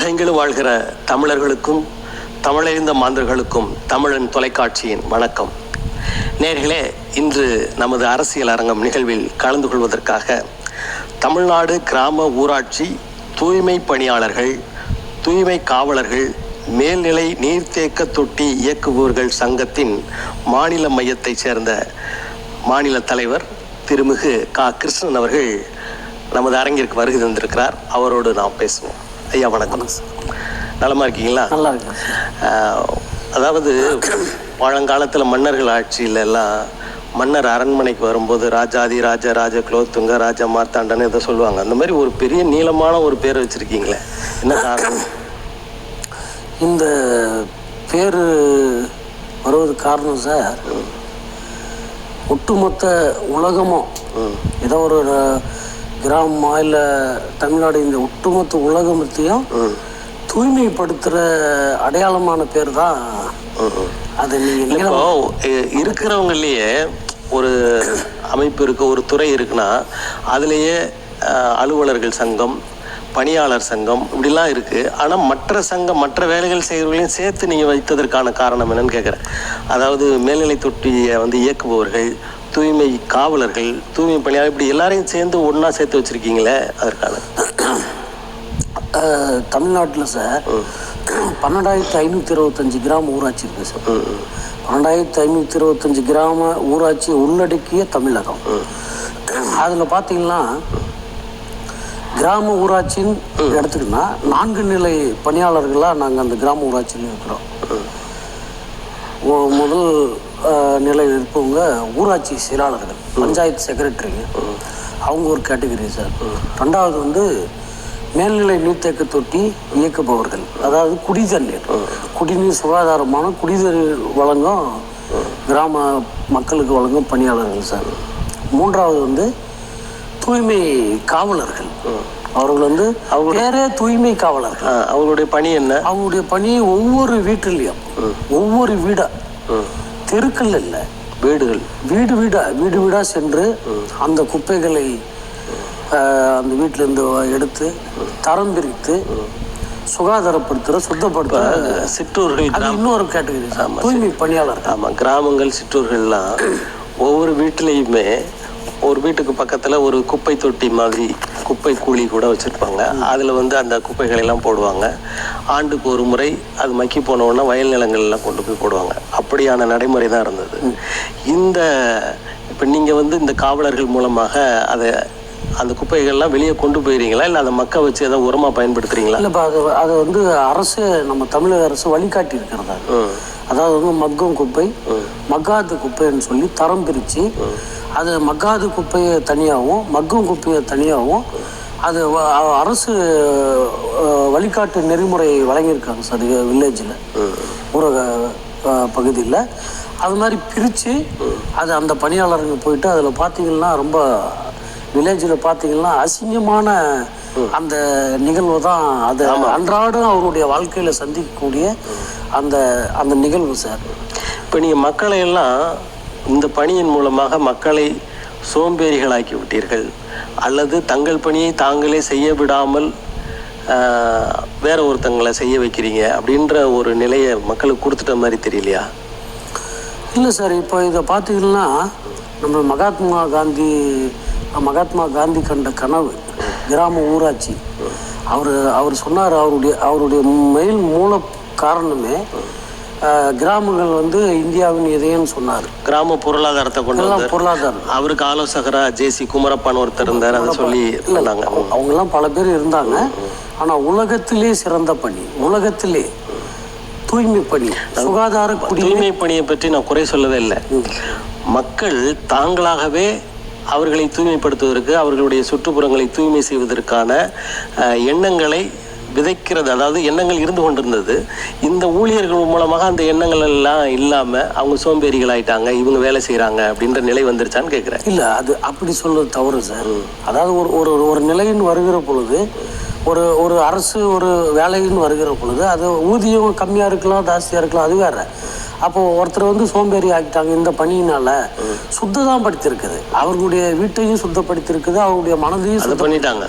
உலகெங்கிலும் வாழ்கிற தமிழர்களுக்கும் தமிழறிந்த மாந்தர்களுக்கும் தமிழன் தொலைக்காட்சியின் வணக்கம். நேர்களே, இன்று நமது அரசியல் அரங்கம் நிகழ்வில் கலந்து கொள்வதற்காக தமிழ்நாடு கிராம ஊராட்சி தூய்மை பணியாளர்கள், தூய்மை காவலர்கள், மேல்நிலை நீர்த்தேக்க தொட்டி இயக்குபவர்கள் சங்கத்தின் மாநில மையத்தைச் சேர்ந்த மாநில தலைவர் திருமிகு கா. கிருஷ்ணன் அவர்கள் நமது அரங்கிற்கு வருகை தந்திருக்கிறார். அவரோடு நாம் பேசுவோம். ஐயா வணக்கம். நலமா இருக்கீங்களா? நல்லா இருக்கு. அதாவது பழங்காலத்தில் மன்னர்கள் ஆட்சியில எல்லாம் மன்னர் அரண்மனைக்கு வரும்போது ராஜாதி ராஜ ராஜ குலோத்துங்க ராஜா மார்த்தாண்டன்னு இதை சொல்லுவாங்க. அந்த மாதிரி ஒரு பெரிய நீளமான ஒரு பேர் வச்சிருக்கீங்களே, என்ன காரணம்? இந்த பேர் வருவதுக்கு காரணம் சார், ஒட்டுமொத்த உலகமும் ஏதோ ஒரு கிராமமா இல்லை தமிழ்நாடு, இந்த ஒட்டுமொத்த உலகத்தையும் தூய்மைப்படுத்துகிற அடையாளமான பேர் தான் அது. நீங்கள் இருக்கிறவங்களையே ஒரு அமைப்பு இருக்கு, ஒரு துறை இருக்குன்னா அதுலேயே அலுவலர்கள் சங்கம், பணியாளர் சங்கம் இப்படிலாம் இருக்குது. ஆனால் மற்ற சங்கம் மற்ற வேலைகள் செய்கிறவங்களையும் சேர்த்து நீங்கள் வைத்ததற்கான காரணம் என்னன்னு கேட்குறேன். அதாவது மேல்நிலை தொட்டியை இயக்குபவர்கள், தூய்மை காவலர்கள், தூய்மை பணியாளர், இப்படி எல்லாரையும் சேர்ந்து ஒன்றா சேர்த்து வச்சுருக்கீங்களே, அதற்கான தமிழ்நாட்டில் சார் 12,525 கிராம ஊராட்சி இருக்குது சார். 12,525 கிராம ஊராட்சி உள்ளடக்கிய தமிழகம். அதில் பார்த்தீங்கன்னா கிராம ஊராட்சின்னு எடுத்துக்கிட்டோம்னா 4 நிலை பணியாளர்களாக நாங்கள் அந்த கிராம ஊராட்சியில் இருக்கிறோம். முதல் நிலையில் இருப்பவங்க ஊராட்சி செயலாளர்கள், பஞ்சாயத்து செக்ரட்டரிங்க, அவங்க ஒரு கேட்டகரி சார். ரெண்டாவது மேல்நிலை நீர்த்தேக்க தொட்டி இயக்குபவர்கள், அதாவது குடிநீர் சுகாதாரமான குடிநீர் வழங்கும் கிராம மக்களுக்கு வழங்கும் பணியாளர்கள் சார். மூன்றாவது தூய்மை காவலர்கள். அவர்கள் வேறே தூய்மை காவலர்கள். அவங்களுடைய பணி என்ன? அவங்களுடைய பணி ஒவ்வொரு வீட்டிலையும், ஒவ்வொரு வீடா, தெருக்கள் இல்லை, வீடுகள், வீடு வீடா சென்று அந்த குப்பைகளை அந்த வீட்டிலேருந்து எடுத்து தரம் பிரித்து சுகாதாரப்படுத்துகிற, சுத்தப்படுத்துகிற சிற்றூர்கள். அது இன்னொரு கேட்டகரி தூய்மை பணியாளர். ஆமாம், கிராமங்கள் சிற்றூர்கள்லாம் ஒவ்வொரு வீட்டிலையுமே ஒரு வீட்டுக்கு பக்கத்தில் ஒரு குப்பை தொட்டி மாதிரி குப்பை கூலி கூட வச்சுருப்பாங்க. அதில் அந்த குப்பைகளெல்லாம் போடுவாங்க. ஆண்டுக்கு ஒரு முறை அது மக்கி போனவுடனே வயல் நிலங்கள்லாம் கொண்டு போய் போடுவாங்க. அப்படியான நடைமுறை தான் இருந்தது. இப்போ நீங்கள் இந்த காவலர்கள் மூலமாக அந்த குப்பைகள்லாம் வெளியே கொண்டு போயிடுறீங்களா, இல்லை அதை மக்க வச்சு ஏதாவது உரமாக பயன்படுத்துறீங்களா? இல்லை, அது அரசு, நம்ம தமிழக அரசு வழிகாட்டி இருக்கிறதா. அதாவது மக்கும் குப்பை, மக்காத குப்பைன்னு சொல்லி தரம் பிரித்து, அது மக்காத குப்பையை தனியாகவும் மக்கும் குப்பையை தனியாகவும் அது அரசு வழிகாட்டு நெறிமுறை வழங்கியிருக்காங்க சார். வில்லேஜில், ஊரக பகுதியில் அது மாதிரி பிரித்து அது அந்த பணியாளருங்க போயிட்டு அதில் பார்த்தீங்கன்னா ரொம்ப வில்லேஜில் பார்த்தீங்கன்னா அசிங்கமான அந்த நிகழ்வு தான் அது. அன்றாடம் அவருடைய வாழ்க்கையில் சந்திக்கக்கூடிய அந்த நிகழ்வு சார். இப்போ நீங்கள் மக்களை எல்லாம் இந்த பணியின் மூலமாக மக்களை சோம்பேறிகளாக்கி விட்டீர்கள், அல்லது தங்கள் பணியை தாங்களே செய்ய விடாமல் வேற ஒருத்தங்களை செய்ய வைக்கிறீங்க அப்படின்ற ஒரு நிலையை மக்களுக்கு கொடுத்துட்ட மாதிரி தெரியலையா? இல்லை சார், இப்போ இதை பார்த்தீங்கன்னா நம்ம மகாத்மா காந்தி கண்ட கனவு கிராம ஊராட்சி. அவர் சொன்னார், அவருடைய மூல காரணமே கிராமங்கள் இந்தியாவின் இதயம் சொன்னார். கிராம பொருளாதாரத்தை கொண்டு பொருளாதாரம். அவருக்கு ஆலோசகரா ஜேசி குமரப்பான் ஒருத்தர் இருந்தார். அதை சொல்லி அவங்கெல்லாம் பல பேர் இருந்தாங்க. ஆனால் உலகத்திலே சிறந்த பணி, உலகத்திலே தூய்மை பணி, சுகாதார தூய்மை பணியை பற்றி நான் குறை சொல்லவே இல்லை. மக்கள் தாங்களாகவே அவர்களை தூய்மைப்படுத்துவதற்கு, அவர்களுடைய சுற்றுப்புறங்களை தூய்மை செய்வதற்கான எண்ணங்களை விதைக்கிறது. அதாவது எண்ணங்கள் இருந்து கொண்டிருந்தது. இந்த ஊழியர்கள் மூலமாக அந்த எண்ணங்கள் எல்லாம் இல்லாமல் அவங்க சோம்பேறிகள் ஆயிட்டாங்க, இவங்க வேலை செய்கிறாங்க அப்படின்ற நிலை வந்துருச்சான்னு கேட்குறேன். இல்லை, அது அப்படி சொல்றது தவறு சார். அதாவது ஒரு நிலைன்னு வருகிற பொழுது, ஒரு அரசு ஒரு வேலைன்னு வருகிற பொழுது அது ஊதியம் கம்மியாக இருக்கலாம், ஜாஸ்தியாக இருக்கலாம், அது வேற. அப்போது ஒருத்தர் சோம்பேறி ஆக்கிட்டாங்க இந்த பணியினால். சுத்தம் படுத்திருக்குது, அவர்களுடைய வீட்டையும் சுத்தப்படுத்திருக்குது, அவருடைய மனதையும் பண்ணிட்டாங்க.